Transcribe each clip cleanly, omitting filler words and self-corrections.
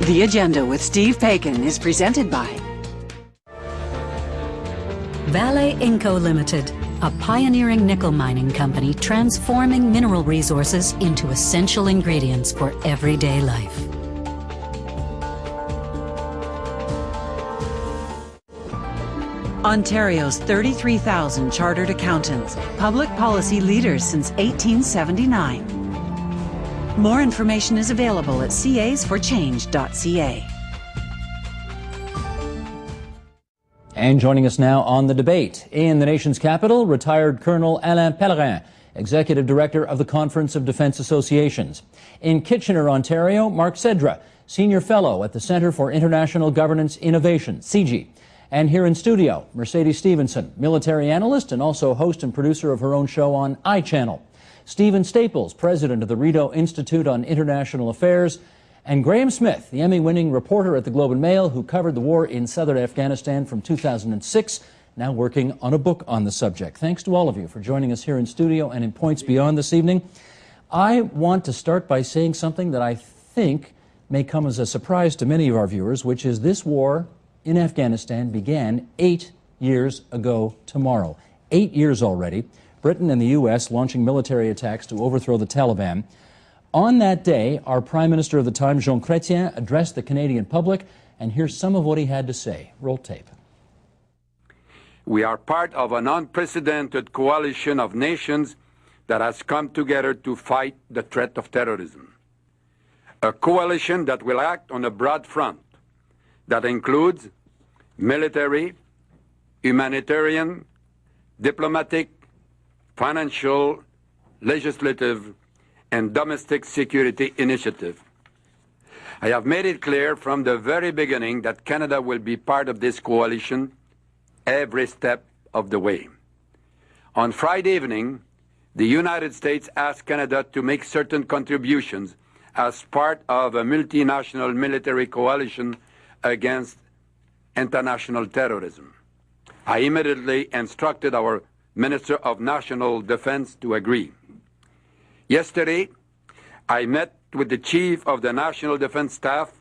The Agenda with Steve Paikin is presented by Vale Inco Limited, a pioneering nickel mining company transforming mineral resources into essential ingredients for everyday life. Ontario's 33,000 chartered accountants, public policy leaders since 1879. More information is available at casforchange.ca. And joining us now on the debate, in the nation's capital, retired Colonel Alain Pellerin, Executive Director of the Conference of Defence Associations. In Kitchener, Ontario, Mark Sedra, Senior Fellow at the Centre for International Governance Innovation, CIGI. And here in studio, Mercedes Stephenson, military analyst and also host and producer of her own show on iChannel. Stephen Staples, president of the Rideau Institute on International Affairs, and Graeme Smith, the Emmy-winning reporter at the Globe and Mail who covered the war in southern Afghanistan from 2006, now working on a book on the subject. Thanks to all of you for joining us here in studio and in Points Beyond this evening. I want to start by saying something that I think may come as a surprise to many of our viewers, which is this war in Afghanistan began 8 years ago tomorrow. 8 years already. Britain and the U.S. launching military attacks to overthrow the Taliban. On that day, our Prime Minister of the time, Jean Chrétien, addressed the Canadian public, and here's some of what he had to say. Roll tape. We are part of an unprecedented coalition of nations that has come together to fight the threat of terrorism. A coalition that will act on a broad front that includes military, humanitarian, diplomatic, financial, legislative, and domestic security initiative. I have made it clear from the very beginning that Canada will be part of this coalition every step of the way. On Friday evening, the United States asked Canada to make certain contributions as part of a multinational military coalition against international terrorism. I immediately instructed our Minister of National Defense to agree. Yesterday, I met with the Chief of the National Defense Staff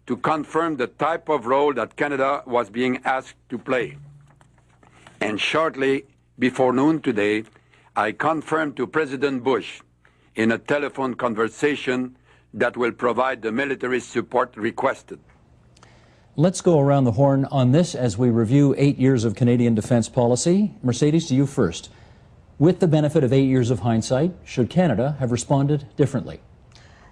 to confirm the type of role that Canada was being asked to play. And shortly before noon today, I confirmed to President Bush in a telephone conversation that will provide the military support requested. Let's go around the horn on this as we review 8 years of Canadian defence policy. Mercedes, to you first. With the benefit of 8 years of hindsight, should Canada have responded differently?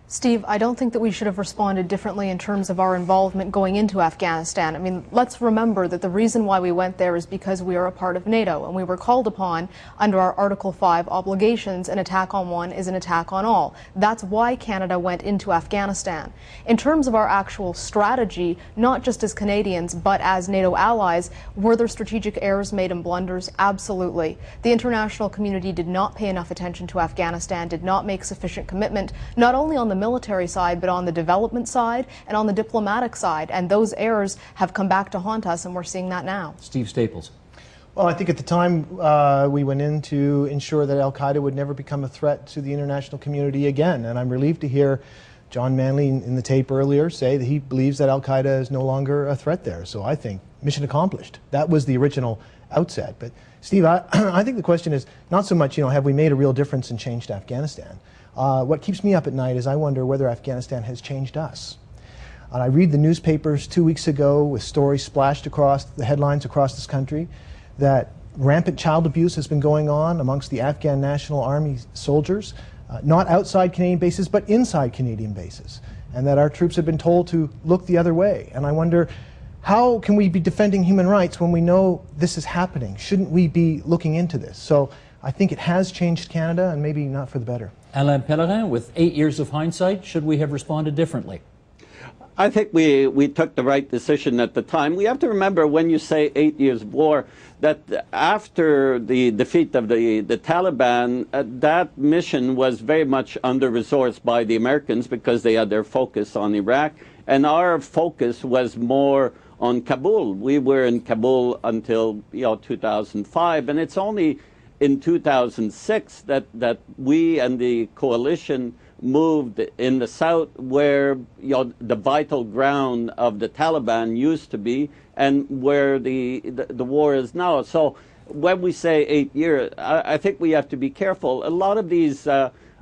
Steve, I don't think that we should have responded differently in terms of our involvement going into Afghanistan. I mean, let's remember that the reason why we went there is because we are a part of NATO, and we were called upon under our Article 5 obligations. An attack on one is an attack on all. That's why Canada went into Afghanistan. In terms of our actual strategy, not just as Canadians, but as NATO allies, were there strategic errors made and blunders? Absolutely. The international community did not pay enough attention to Afghanistan, did not make sufficient commitment, not only on the military side, but on the development side and on the diplomatic side. And those errors have come back to haunt us, and we're seeing that now. Steve Staples. Well, I think at the time we went in to ensure that al-Qaeda would never become a threat to the international community again. And I'm relieved to hear John Manley in the tape earlier say that he believes that al-Qaeda is no longer a threat there. So I think mission accomplished. That was the original outset. But Steve, I think the question is not so much, have we made a real difference and changed Afghanistan? What keeps me up at night is I wonder whether Afghanistan has changed us. And I read the newspapers 2 weeks ago with stories splashed across the headlines across this country that rampant child abuse has been going on amongst the Afghan National Army soldiers, not outside Canadian bases, but inside Canadian bases, and that our troops have been told to look the other way. And I wonder, how can we be defending human rights when we know this is happening? Shouldn't we be looking into this? So I think it has changed Canada, and maybe not for the better. Alain Pellerin, with 8 years of hindsight, should we have responded differently? I think we took the right decision at the time. We have to remember, when you say 8 years of war, that after the defeat of the Taliban, that mission was very much under-resourced by the Americans because they had their focus on Iraq, and our focus was more on Kabul. We were in Kabul until 2005, and it's only in 2006 that we and the coalition moved in the south where the vital ground of the Taliban used to be and where the war is now. So when we say 8 years, I think we have to be careful. A lot of these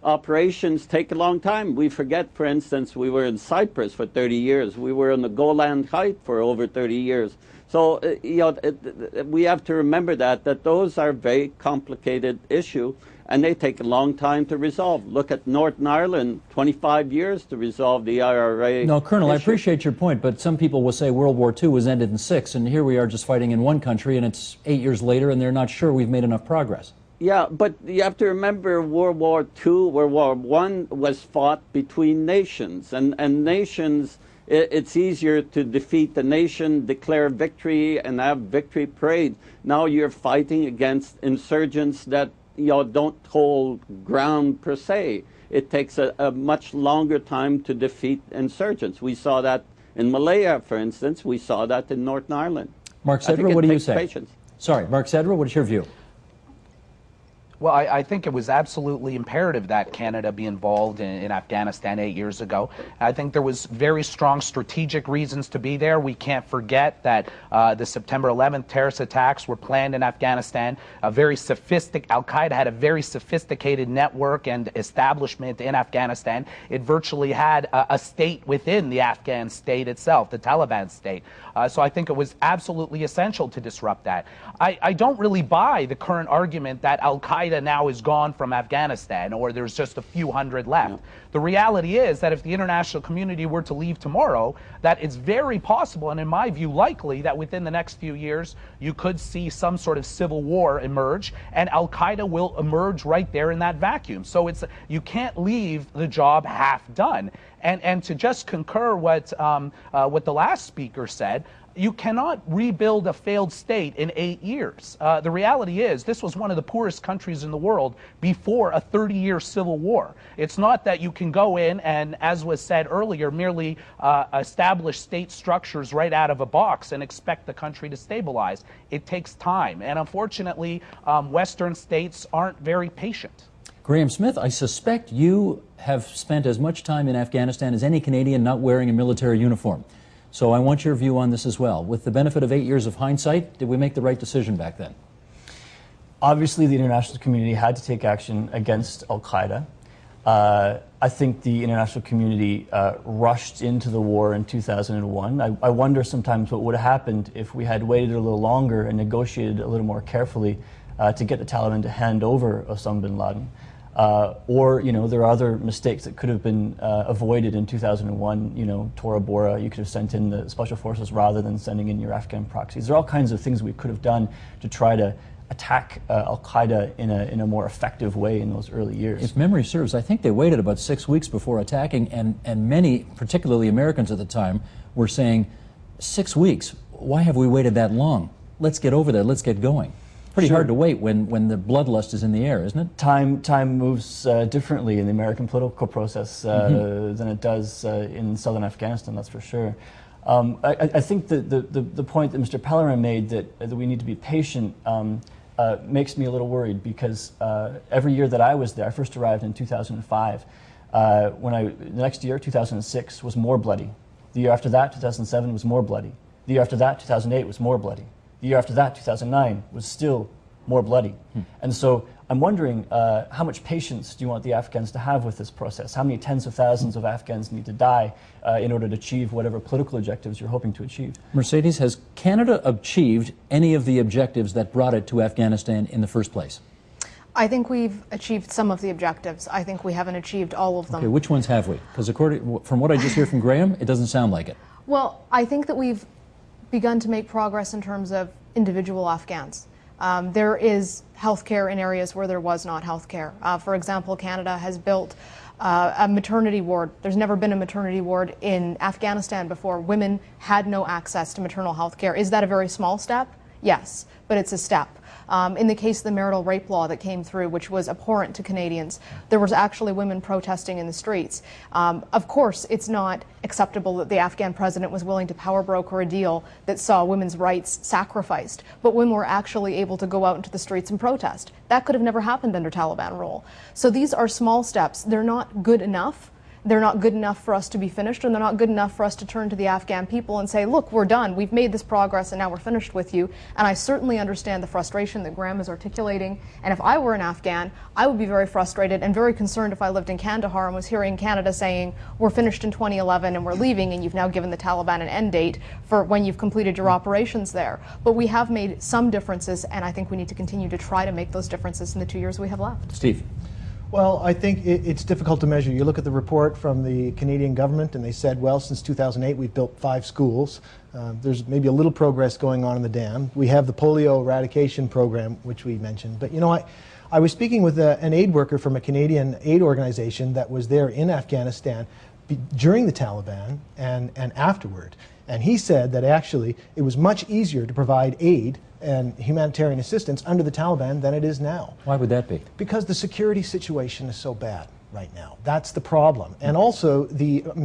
operations take a long time. We forget, for instance, we were in Cyprus for 30 years. We were in the Golan Heights for over 30 years. So we have to remember that those are very complicated issues, and they take a long time to resolve. Look at Northern Ireland, 25 years to resolve the IRA. No, Colonel, issue. I appreciate your point, but some people will say World War II was ended in 6, and here we are just fighting in one country, and it's 8 years later, and they're not sure we've made enough progress. Yeah, but you have to remember World War II, World War I was fought between nations, and nations, it's easier to defeat the nation, declare victory, and have victory parade. Now you're fighting against insurgents that don't hold ground per se. It takes a much longer time to defeat insurgents. We saw that in Malaya, for instance. We saw that in Northern Ireland. Mark Sedra, what do you say? Patience. Sorry, Mark Sedra, what is your view? Well, I think it was absolutely imperative that Canada be involved in Afghanistan 8 years ago. I think there was very strong strategic reasons to be there. We can't forget that the September 11th terrorist attacks were planned in Afghanistan. Al-Qaeda had a very sophisticated network and establishment in Afghanistan. It virtually had a state within the Afghan state itself, the Taliban state. So I think it was absolutely essential to disrupt that. I don't really buy the current argument that Al-Qaeda now is gone from Afghanistan or there's just a few hundred left. No. The reality is that if the international community were to leave tomorrow, that it's very possible, and in my view likely, that within the next few years you could see some sort of civil war emerge, and Al-Qaeda will emerge right there in that vacuum. So you can't leave the job half done. And to just concur what the last speaker said, you cannot rebuild a failed state in 8 years. The reality is this was one of the poorest countries in the world before a 30-year civil war. It's not that you can go in and, as was said earlier, merely establish state structures right out of a box and expect the country to stabilize. It takes time. And unfortunately, Western states aren't very patient. Graeme Smith, I suspect you have spent as much time in Afghanistan as any Canadian not wearing a military uniform. So I want your view on this as well. With the benefit of 8 years of hindsight, did we make the right decision back then? Obviously, the international community had to take action against Al-Qaeda. I think the international community rushed into the war in 2001. I wonder sometimes what would have happened if we had waited a little longer and negotiated a little more carefully to get the Taliban to hand over Osama bin Laden. Or, there are other mistakes that could have been avoided in 2001. Tora Bora, you could have sent in the special forces rather than sending in your Afghan proxies. There are all kinds of things we could have done to try to attack Al-Qaeda in a more effective way in those early years. If memory serves, I think they waited about 6 weeks before attacking, and many, particularly Americans at the time, were saying, 6 weeks? Why have we waited that long? Let's get over there, let's get going. Pretty hard to wait when the bloodlust is in the air, isn't it? Time moves differently in the American political process than it does in southern Afghanistan, that's for sure. I think the point that Mr. Pellerin made that we need to be patient makes me a little worried, because every year that I was there, I first arrived in 2005. The next year, 2006, was more bloody. The year after that, 2007, was more bloody. The year after that, 2008, was more bloody. The year after that, 2009, was still more bloody. And so I'm wondering, how much patience do you want the Afghans to have with this process? How many tens of thousands of Afghans need to die in order to achieve whatever political objectives you're hoping to achieve? Mercedes, has Canada achieved any of the objectives that brought it to Afghanistan in the first place? I think we've achieved some of the objectives. I think we haven't achieved all of them. Okay, which ones have we? Because from what I just hear from Graeme, it doesn't sound like it. Well, I think that we've begun to make progress in terms of individual Afghans. There is healthcare in areas where there was not healthcare. For example, Canada has built a maternity ward. There's never been a maternity ward in Afghanistan before. Women had no access to maternal health care. Is that a very small step? Yes, but it's a step. In the case of the marital rape law that came through, which was abhorrent to Canadians, there was actually women protesting in the streets. Of course, it's not acceptable that the Afghan president was willing to power broker a deal that saw women's rights sacrificed, but women were actually able to go out into the streets and protest. That could have never happened under Taliban rule. So these are small steps. They're not good enough. They're not good enough for us to be finished, and they're not good enough for us to turn to the Afghan people and say, look, we're done. We've made this progress, and now we're finished with you. And I certainly understand the frustration that Graeme is articulating. And if I were an Afghan, I would be very frustrated and very concerned if I lived in Kandahar and was hearing Canada saying, we're finished in 2011 and we're leaving, and you've now given the Taliban an end date for when you've completed your operations there. But we have made some differences, and I think we need to continue to try to make those differences in the 2 years we have left. Steve. Well, I think it's difficult to measure. You look at the report from the Canadian government, and they said, well, since 2008, we've built 5 schools. There's maybe a little progress going on in the dam. We have the polio eradication program, which we mentioned. But, you know, I was speaking with an aid worker from a Canadian aid organization that was there in Afghanistan during the Taliban and afterward. And he said that actually it was much easier to provide aid and humanitarian assistance under the Taliban than it is now. Why would that be? Because the security situation is so bad right now. That's the problem. And also,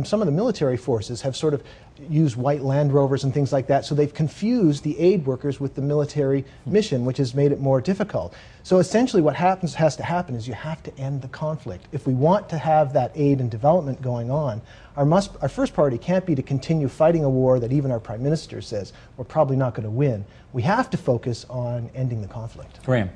some of the military forces have sort of used white Land Rovers and things like that, so they've confused the aid workers with the military mission, which has made it more difficult. So essentially what has to happen is you have to end the conflict. If we want to have that aid and development going on, our first priority can't be to continue fighting a war that even our Prime Minister says we're probably not going to win. We have to focus on ending the conflict. Graeme.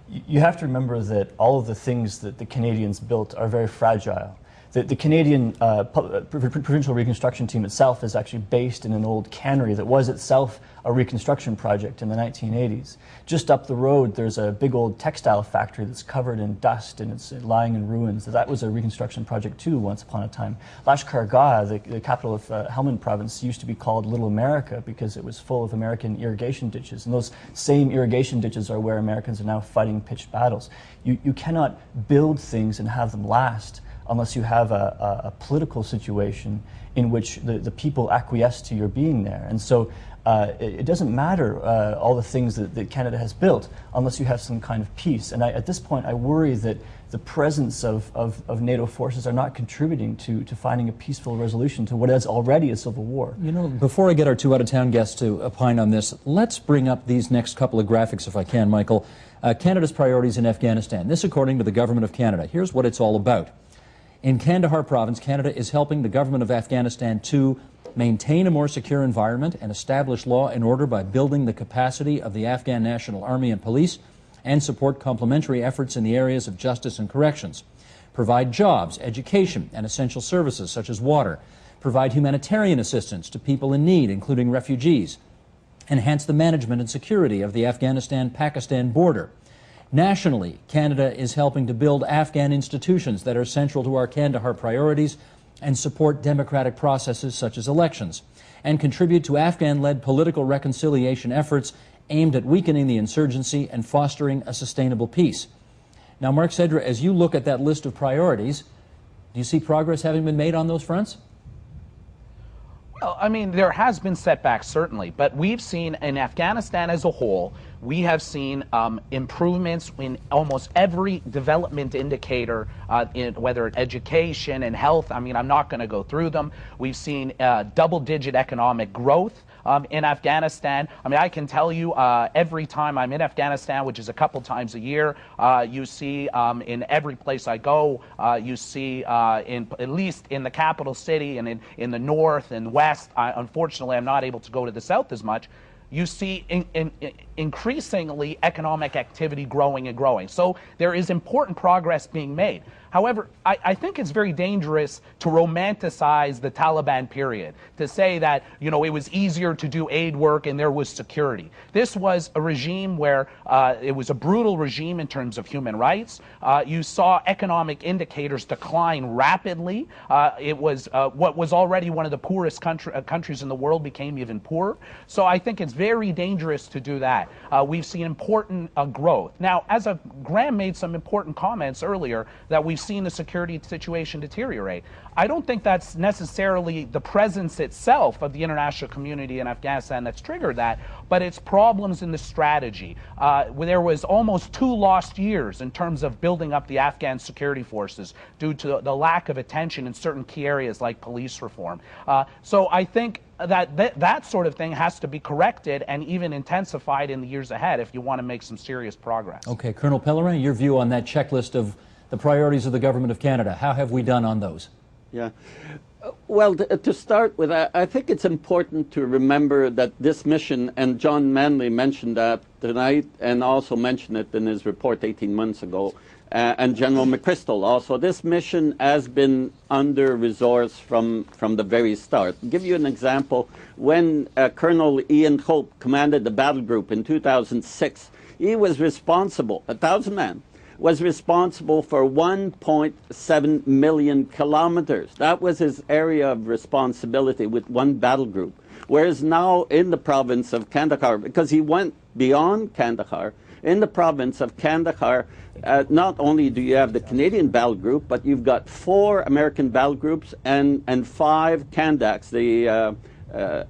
You have to remember that all of the things that the Canadians built are very fragile. The Canadian Provincial Reconstruction Team itself is actually based in an old cannery that was itself a reconstruction project in the 1980s. Just up the road, there's a big old textile factory that's covered in dust and it's lying in ruins. That was a reconstruction project too, once upon a time. Lashkar Gah, the capital of Helmand province, used to be called Little America because it was full of American irrigation ditches. And those same irrigation ditches are where Americans are now fighting pitched battles. You cannot build things and have them last unless you have a political situation in which the people acquiesce to your being there. And so it doesn't matter all the things that Canada has built unless you have some kind of peace. And at this point, I worry that the presence of NATO forces are not contributing to finding a peaceful resolution to what is already a civil war. You know, before I get our 2 out-of-town guests to opine on this, let's bring up these next couple of graphics, if I can, Michael. Canada's priorities in Afghanistan. This, according to the Government of Canada. Here's what it's all about. In Kandahar province, Canada is helping the government of Afghanistan to maintain a more secure environment and establish law and order by building the capacity of the Afghan National Army and police and support complementary efforts in the areas of justice and corrections. Provide jobs, education, and essential services such as water. Provide humanitarian assistance to people in need, including refugees. Enhance the management and security of the Afghanistan-Pakistan border. Nationally, Canada is helping to build Afghan institutions that are central to our Kandahar priorities and support democratic processes such as elections, and contribute to Afghan-led political reconciliation efforts aimed at weakening the insurgency and fostering a sustainable peace. Now, Mark Sedra, as you look at that list of priorities, do you see progress having been made on those fronts? Well, I mean, there has been setbacks, certainly, but we've seen in Afghanistan as a whole, we have seen improvements in almost every development indicator, whether it's education and health. I mean, I'm not going to go through them. We've seen double-digit economic growth in Afghanistan. I mean, I can tell you every time I'm in Afghanistan, which is a couple times a year, you see in every place I go, you see at least in the capital city and in the north and west. Unfortunately, I'm not able to go to the south as much. You see increasingly economic activity growing and growing. So there is important progress being made. However, I think it's very dangerous to romanticize the Taliban period, to say that, you know, it was easier to do aid work and there was security. This was a regime where it was a brutal regime in terms of human rights. You saw economic indicators decline rapidly. It was what was already one of the poorest countries in the world became even poorer. So I think it's very dangerous to do that. We've seen important growth. Now, Graeme made some important comments earlier that we've seen the security situation deteriorate. I don't think that's necessarily the presence itself of the international community in Afghanistan that's triggered that, but it's problems in the strategy. There was almost 2 lost years in terms of building up the Afghan security forces due to the lack of attention in certain key areas like police reform. So I think that sort of thing has to be corrected and even intensified in the years ahead if you want to make some serious progress. Okay, Colonel Pellerin, your view on that checklist of the priorities of the Government of Canada. How have we done on those? Yeah. Well, to start with, I think it's important to remember that this mission, and John Manley mentioned that tonight and also mentioned it in his report 18 months ago, and General McChrystal also, this mission has been under-resourced from the very start. I'll give you an example. When Colonel Ian Hope commanded the battle group in 2006, he was responsible, 1,000 men, was responsible for 1.7 million kilometers. That was his area of responsibility with one battle group. Whereas now in the province of Kandahar, because he went beyond Kandahar, in the province of Kandahar, not only do you have the Canadian battle group, but you've got 4 American battle groups and 5 Kandaks, the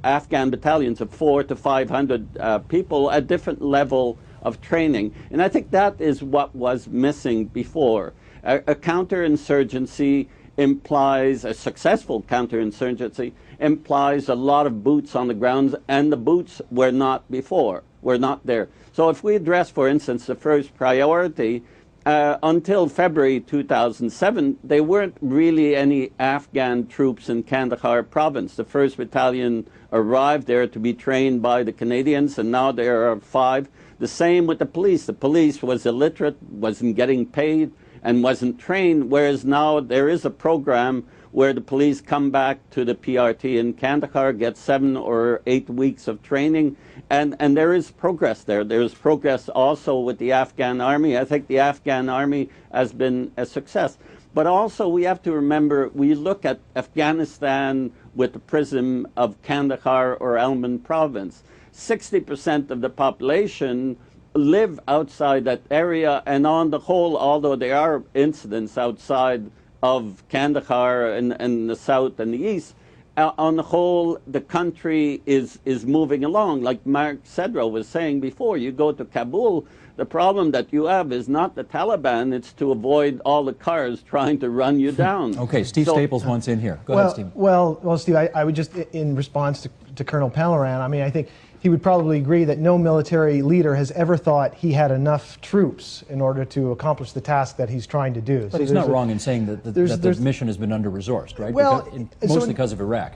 Afghan battalions of 400 to 500 people at different level of training. And I think that is what was missing before. A counterinsurgency implies, a successful counterinsurgency implies a lot of boots on the ground, and the boots were not before, were not there. So if we address, for instance, the first priority, until February 2007, there weren't really any Afghan troops in Kandahar province. The 1st Battalion arrived there to be trained by the Canadians, and now there are 5. The same with the police. The police was illiterate, wasn't getting paid, and wasn't trained, whereas now there is a program where the police come back to the PRT in Kandahar, get 7 or 8 weeks of training, and there is progress there. There is progress also with the Afghan army. I think the Afghan army has been a success. But also we have to remember, we look at Afghanistan with the prism of Kandahar or Helmand province. 60% of the population live outside that area, and on the whole, although there are incidents outside of Kandahar and the south and the east, on the whole, the country is moving along. Like Mark Sedra was saying before, you go to Kabul, the problem that you have is not the Taliban, it's to avoid all the cars trying to run you down. Okay, Steve Staples wants in here. Go ahead, Steve. Well, Steve, I would just, in response to Colonel Pellerin, I mean, I think he would probably agree that no military leader has ever thought he had enough troops in order to accomplish the task that he's trying to do. But so he's not wrong in saying that the mission has been under-resourced, right? Well, mostly because of Iraq.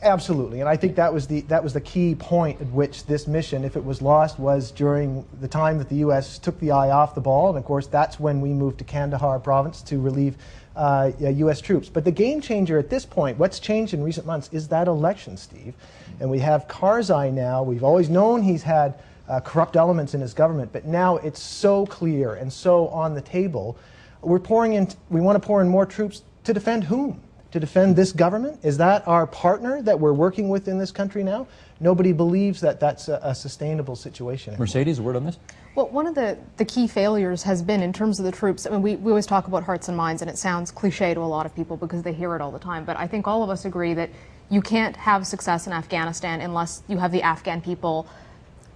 Absolutely, and I think that was the key point at which this mission, if it was lost, was during the time that the U.S. took the eye off the ball, and of course that's when we moved to Kandahar province to relieve U.S. troops. But the game changer at this point, what's changed in recent months, is that election, Steve. And we have Karzai now. We've always known he's had corrupt elements in his government, but now it's so clear and so on the table. We want to pour in more troops to defend whom? To defend this government? Is that our partner that we're working with in this country now? Nobody believes that that's a sustainable situation anymore. Mercedes, a word on this? Well, one of the key failures has been in terms of the troops. I mean, we always talk about hearts and minds, and it sounds cliche to a lot of people because they hear it all the time. But I think all of us agree that you can't have success in Afghanistan unless you have the Afghan people,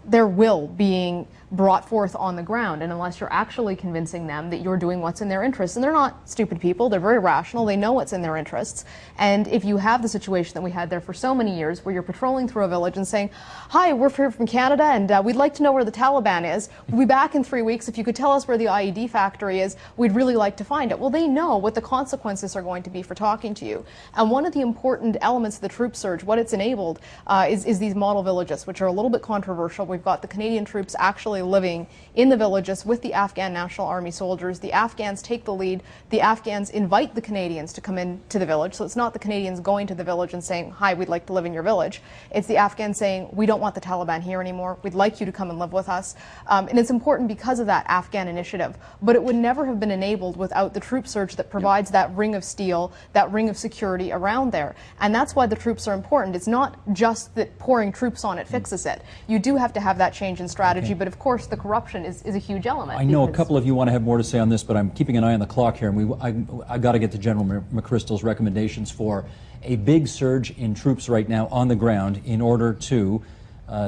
their will being brought forth on the ground, and unless you're actually convincing them that you're doing what's in their interests. And they're not stupid people, they're very rational, they know what's in their interests. And if you have the situation that we had there for so many years, where you're patrolling through a village and saying, hi, we're here from Canada, and we'd like to know where the Taliban is. We'll be back in 3 weeks. If you could tell us where the IED factory is, we'd really like to find it. Well, they know what the consequences are going to be for talking to you. And one of the important elements of the troop surge, what it's enabled, is these model villages, which are a little bit controversial. We've got the Canadian troops actually living in the villages with the Afghan National Army soldiers. The Afghans take the lead. The Afghans invite the Canadians to come into the village. So it's not the Canadians going to the village and saying, hi, we'd like to live in your village. It's the Afghans saying, we don't want the Taliban here anymore. We'd like you to come and live with us. And it's important because of that Afghan initiative. But it would never have been enabled without the troop surge that provides that ring of steel, that ring of security around there. And that's why the troops are important. It's not just that pouring troops on it fixes it. You do have to to have that change in strategy, but of course the corruption is a huge element. I know a couple of you want to have more to say on this, but I'm keeping an eye on the clock here, and I got to get to General McChrystal's recommendations for a big surge in troops right now on the ground in order to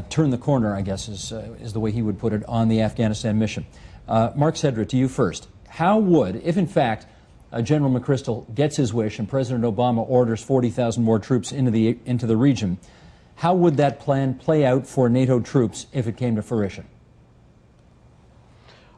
turn the corner, I guess is the way he would put it, on the Afghanistan mission. Mark Sedra, to you first. How would, if in fact General McChrystal gets his wish and President Obama orders 40,000 more troops into the region, how would that plan play out for NATO troops if it came to fruition?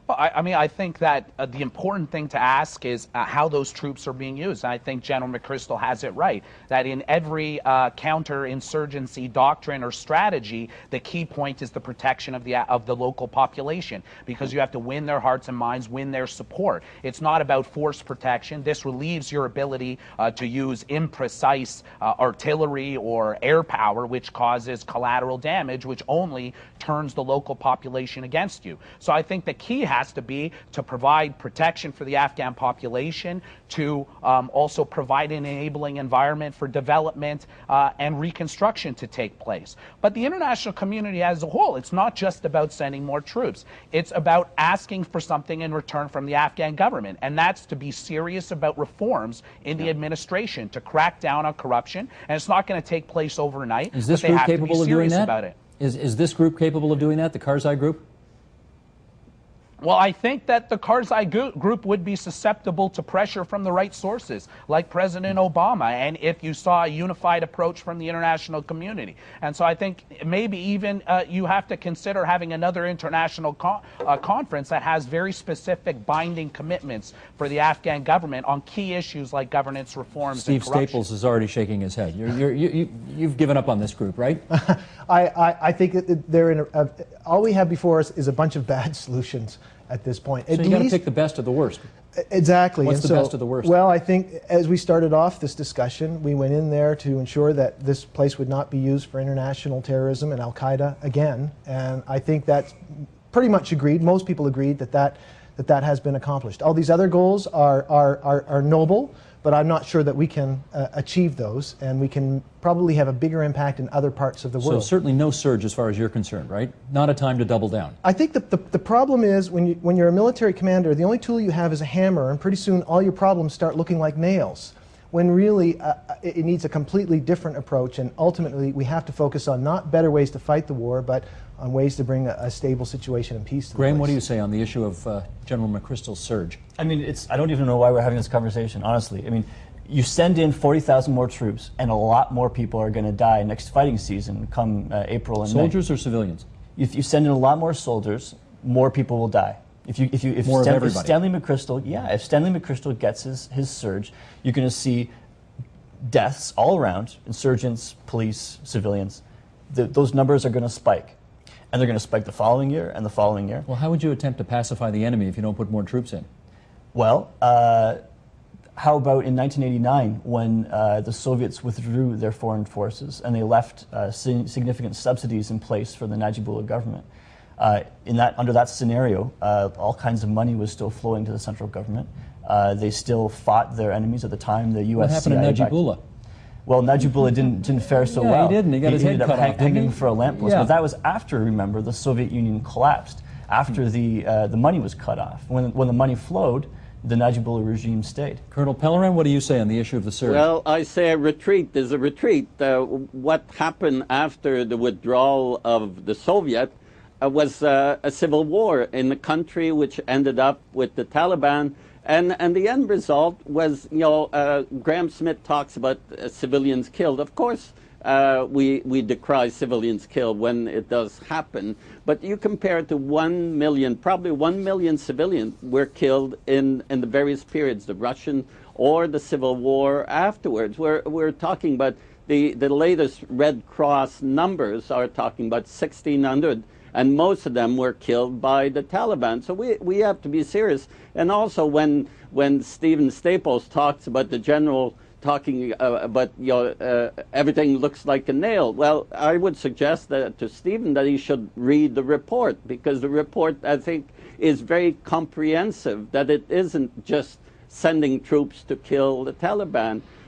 Well, I mean, I think that the important thing to ask is how those troops are being used. And I think General McChrystal has it right, that in every counterinsurgency doctrine or strategy, the key point is the protection of the local population, because you have to win their hearts and minds, win their support. It's not about force protection. This relieves your ability to use imprecise artillery or air power, which causes collateral damage, which only turns the local population against you. So I think the key has to be to provide protection for the Afghan population, to also provide an enabling environment for development and reconstruction to take place. But the international community as a whole, it's not just about sending more troops. It's about asking for something in return from the Afghan government, and that's to be serious about reforms in the administration to crack down on corruption. And it's not going to take place overnight. Is this but they group have capable to be of doing serious that? about it. Is this group capable of doing that, the Karzai group? Well, I think that the Karzai group would be susceptible to pressure from the right sources, like President Obama, and if you saw a unified approach from the international community. And so I think maybe even you have to consider having another international conference that has very specific binding commitments for the Afghan government on key issues like governance reforms Steve and corruption. Staples is already shaking his head. You've given up on this group, right? I think that they're in all we have before us is a bunch of bad solutions at this point. So you got to pick the best of the worst. Exactly. What's the best of the worst? Well, I think as we started off this discussion, we went in there to ensure that this place would not be used for international terrorism and Al-Qaeda again. And I think that's pretty much agreed. Most people agreed that has been accomplished. All these other goals are noble, but I'm not sure that we can achieve those, and we can probably have a bigger impact in other parts of the world. So certainly no surge as far as you're concerned, right? Not a time to double down. I think the problem is when you're a military commander, the only tool you have is a hammer, and pretty soon all your problems start looking like nails, when really it needs a completely different approach, and ultimately we have to focus on not better ways to fight the war, but on ways to bring a stable situation and peace to the Graeme, place. what do you say on the issue of General McChrystal's surge? I mean, I don't even know why we're having this conversation, honestly. I mean, you send in 40,000 more troops, and a lot more people are going to die next fighting season come April and May. Soldiers or civilians? If you send in a lot more soldiers, more people will die. If Stanley McChrystal gets his surge, you're going to see deaths all around, insurgents, police, civilians. Those numbers are going to spike. And they're going to spike the following year and the following year. Well, how would you attempt to pacify the enemy if you don't put more troops in? Well, how about in 1989 when the Soviets withdrew their foreign forces and they left significant subsidies in place for the Najibullah government? Under that scenario, all kinds of money was still flowing to the central government. They still fought their enemies at the time. The U.S. What happened to Najibullah? Well, Najibullah didn't fare so well. He didn't. He got his head cut off. Hanging for a lamppost. Yeah. But that was after, remember, the Soviet Union collapsed. After the money was cut off. When the money flowed, the Najibullah regime stayed. Colonel Pellerin, what do you say on the issue of the surge? Well, I say a retreat is a retreat. What happened after the withdrawal of the Soviet was a civil war in the country, which ended up with the Taliban. And the end result was, Graeme Smith talks about civilians killed. Of course, we decry civilians killed when it does happen. But you compare it to 1 million, probably 1 million civilians were killed in the various periods, the Russian or the Civil War afterwards. We're talking about the latest Red Cross numbers are talking about 1,600. And most of them were killed by the Taliban. So we have to be serious. And also when Stephen Staples talks about the general talking about everything looks like a nail, well, I would suggest that to Stephen that he should read the report, because the report, I think, is very comprehensive, that it isn't just sending troops to kill the Taliban,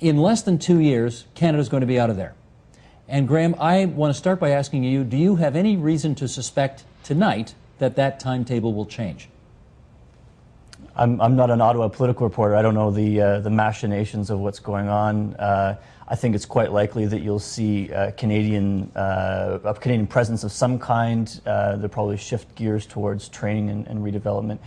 In less than 2 years, Canada's going to be out of there. And Graeme, I want to start by asking you, do you have any reason to suspect tonight that that timetable will change? I'm not an Ottawa political reporter. I don't know the machinations of what's going on. I think it's quite likely that you'll see a Canadian presence of some kind. They'll probably shift gears towards training and redevelopment.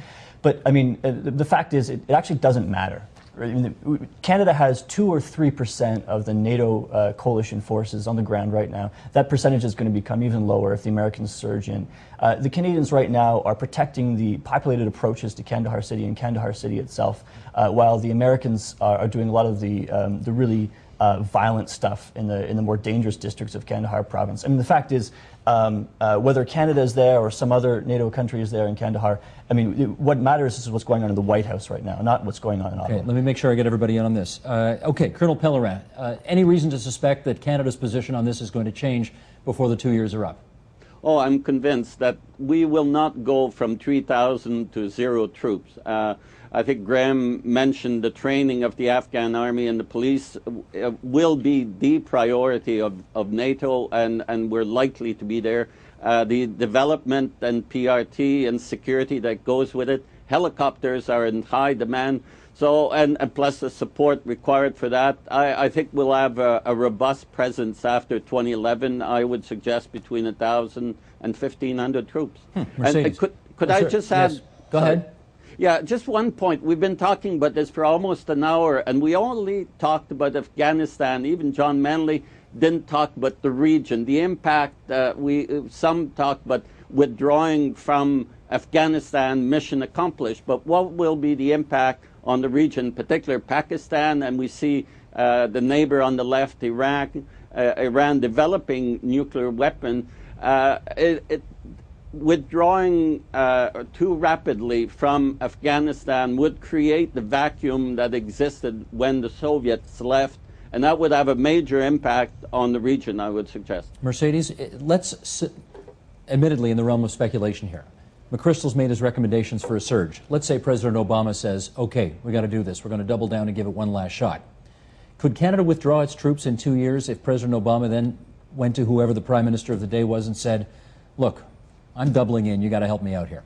But I mean, the fact is, it actually doesn't matter. I mean, Canada has 2 or 3% of the NATO coalition forces on the ground right now. That percentage is going to become even lower if the Americans surge in. The Canadians right now are protecting the populated approaches to Kandahar City and Kandahar City itself, while the Americans are doing a lot of the really violent stuff in the more dangerous districts of Kandahar province. I mean, the fact is, whether Canada is there or some other NATO country is there in Kandahar, I mean, what matters is what's going on in the White House right now, not what's going on in Ottawa. Okay, let me make sure I get everybody in on this. Okay, Colonel Pellerin, any reason to suspect that Canada's position on this is going to change before the 2 years are up? Oh, I'm convinced that we will not go from 3,000 to 0 troops. I think Graeme mentioned the training of the Afghan army and the police will be the priority of NATO, and we're likely to be there. The development and PRT and security that goes with it. Helicopters are in high demand. So, and plus the support required for that. I think we'll have a robust presence after 2011. I would suggest between 1,000 and 1,500 troops. Mercedes. And could I just add? Yes. Go ahead. Yeah, just one point. We've been talking about this for almost an hour, and we only talked about Afghanistan. Even John Manley didn't talk about the region, the impact. Some talked about withdrawing from Afghanistan, mission accomplished. But what will be the impact on the region, particularly Pakistan? And we see the neighbor on the left, Iran developing nuclear weapon. Withdrawing too rapidly from Afghanistan would create the vacuum that existed when the Soviets left, and that would have a major impact on the region, I would suggest. Mercedes, let's, admittedly in the realm of speculation here, McChrystal's made his recommendations for a surge. Let's say President Obama says, okay, we got to do this. We're going to double down and give it one last shot. Could Canada withdraw its troops in 2 years if President Obama then went to whoever the Prime Minister of the day was and said, look, I'm doubling in, you got to help me out here?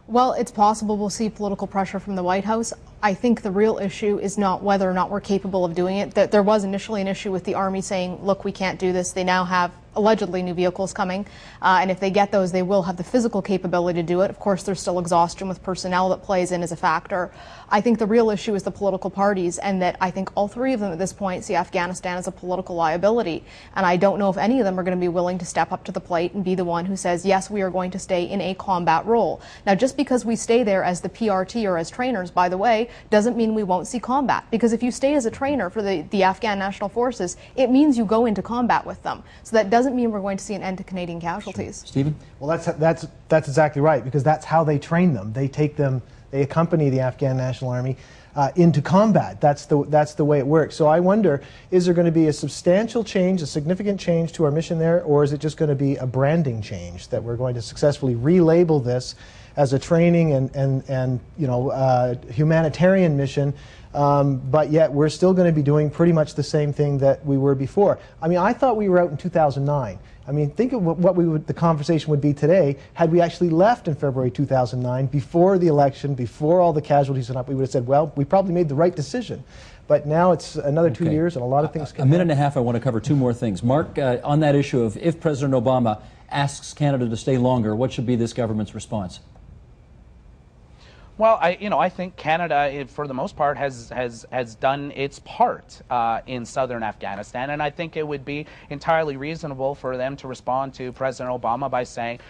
Well, it's possible we'll see political pressure from the White House. I think the real issue is not whether or not we're capable of doing it. There was initially an issue with the Army saying, look, we can't do this. They now have allegedly new vehicles coming, and if they get those, they will have the physical capability to do it. Of course, there's still exhaustion with personnel that plays in as a factor. I think the real issue is the political parties, and that I think all three of them at this point see Afghanistan as a political liability, and I don't know if any of them are going to be willing to step up to the plate and be the one who says, yes, we are going to stay in a combat role. Now, just because we stay there as the PRT or as trainers, by the way, doesn't mean we won't see combat, because if you stay as a trainer for the Afghan National Forces, it means you go into combat with them. So that doesn't mean we're going to see an end to Canadian casualties. Sure. Stephen? Well, that's exactly right, because that's how they train them. They take them, they accompany the Afghan National Army into combat. That's the way it works. So I wonder, is there going to be a substantial change, a significant change to our mission there, or is it just going to be a branding change that we're going to successfully relabel this as a training and humanitarian mission? But yet we're still going to be doing pretty much the same thing that we were before. I mean, I thought we were out in 2009. I mean, think of what the conversation would be today had we actually left in February 2009, before the election, before all the casualties went up. We would have said, well, we probably made the right decision. But now it's another 2 years, and a lot of things can happen. A minute and a half, I want to cover two more things. Mark, on that issue of if President Obama asks Canada to stay longer, what should be this government's response? Well, I think Canada, for the most part, has done its part in southern Afghanistan, and I think it would be entirely reasonable for them to respond to President Obama by saying,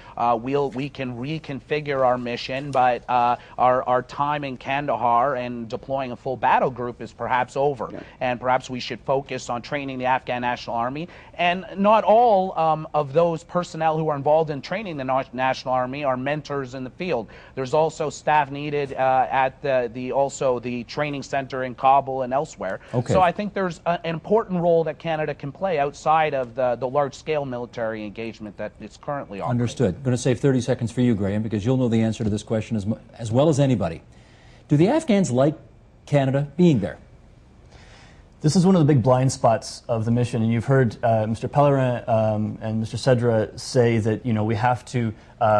we can reconfigure our mission, but our time in Kandahar and deploying a full battle group is perhaps over, and perhaps we should focus on training the Afghan National Army. And not all of those personnel who are involved in training the National Army are mentors in the field. There's also staff needed at the training center in Kabul and elsewhere. Okay. So I think there's an important role that Canada can play outside of the large-scale military engagement that it's currently operating. Understood. I'm going to save 30 seconds for you, Graeme, because you'll know the answer to this question as well as anybody. Do the Afghans like Canada being there? This is one of the big blind spots of the mission, and you've heard Mr. Pellerin and Mr. Sedra say that we have to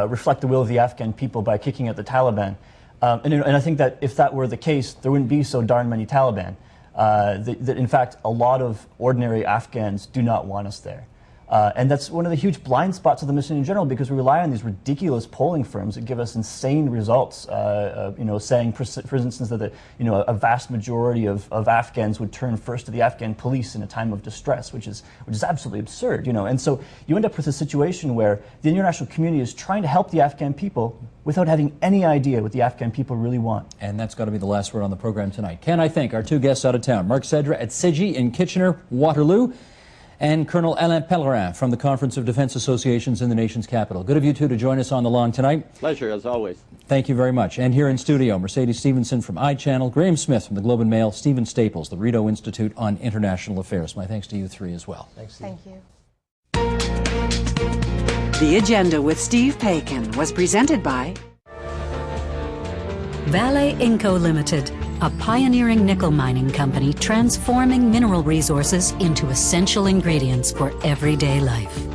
reflect the will of the Afghan people by kicking out the Taliban. And I think that if that were the case, there wouldn't be so darn many Taliban. That in fact, a lot of ordinary Afghans do not want us there. And that's one of the huge blind spots of the mission in general, because we rely on these ridiculous polling firms that give us insane results, saying, for instance, that a vast majority of Afghans would turn first to the Afghan police in a time of distress, which is absolutely absurd, And so you end up with a situation where the international community is trying to help the Afghan people without having any idea what the Afghan people really want. And that's got to be the last word on the program tonight. Can I thank our two guests out of town, Mark Sedra at SIGI in Kitchener-Waterloo, and Colonel Alain Pellerin from the Conference of Defense Associations in the nation's capital. Good of you two to join us on the long tonight. Pleasure, as always. Thank you very much. And here in studio, Mercedes Stephenson from iChannel, Graeme Smith from the Globe and Mail, Stephen Staples, the Rideau Institute on International Affairs. My thanks to you three as well. Thanks, Steve. Thank you. The Agenda with Steve Paikin was presented by Vale Inco Limited, a pioneering nickel mining company transforming mineral resources into essential ingredients for everyday life.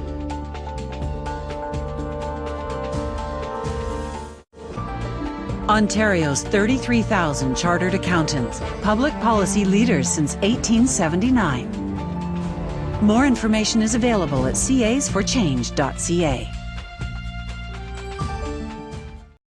Ontario's 33,000 chartered accountants, public policy leaders since 1879. More information is available at casforchange.ca.